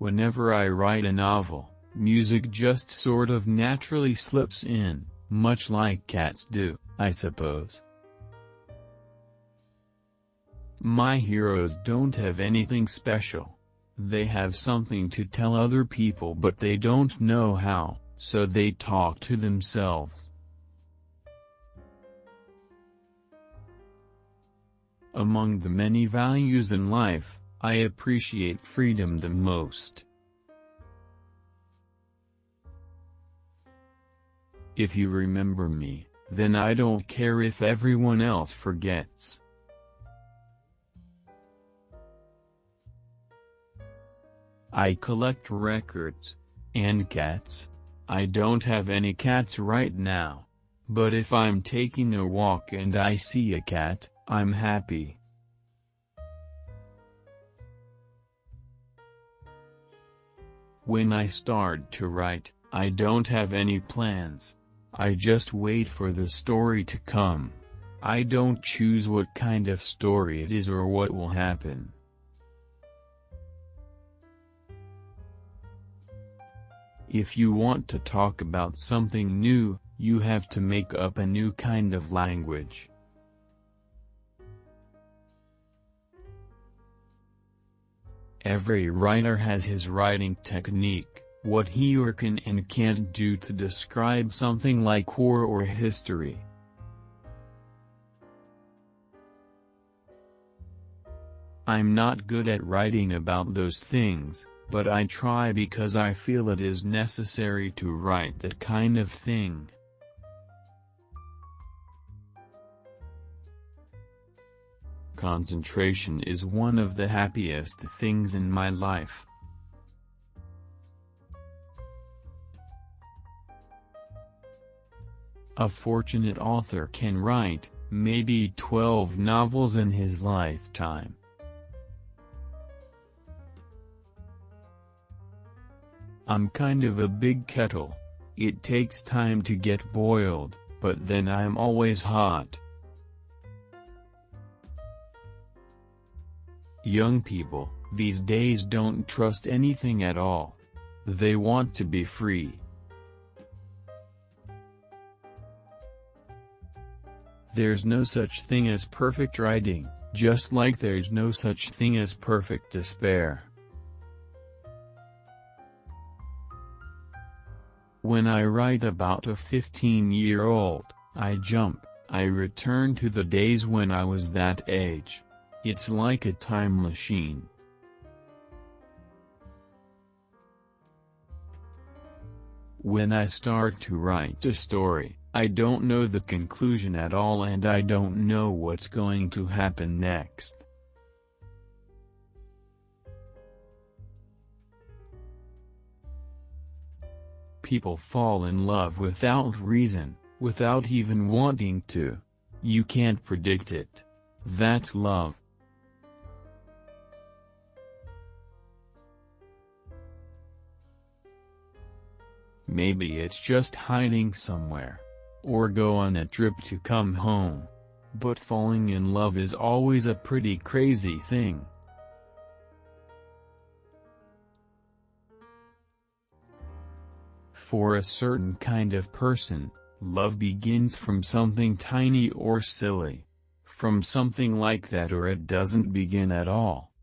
Whenever I write a novel, music just sort of naturally slips in, much like cats do, I suppose. My heroes don't have anything special. They have something to tell other people but they don't know how, so they talk to themselves. Among the many values in life, I appreciate freedom the most. If you remember me, then I don't care if everyone else forgets. I collect records. And cats. I don't have any cats right now. But if I'm taking a walk and I see a cat, I'm happy. When I start to write, I don't have any plans. I just wait for the story to come. I don't choose what kind of story it is or what will happen. If you want to talk about something new, you have to make up a new kind of language. Every writer has his writing technique, what he or can and can't do to describe something like war or history. I'm not good at writing about those things, but I try because I feel it is necessary to write that kind of thing. Concentration is one of the happiest things in my life. A fortunate author can write, maybe 12 novels in his lifetime. I'm kind of a big kettle. It takes time to get boiled, but then I'm always hot. Young people, these days don't trust anything at all. They want to be free. There's no such thing as perfect writing, just like there's no such thing as perfect despair. When I write about a 15-year-old, I jump, I return to the days when I was that age. It's like a time machine. When I start to write a story, I don't know the conclusion at all and I don't know what's going to happen next. People fall in love without reason, without even wanting to. You can't predict it. That's love. Maybe it's just hiding somewhere. Or go on a trip to come home. But falling in love is always a pretty crazy thing. For a certain kind of person, love begins from something tiny or silly. From something like that or it doesn't begin at all.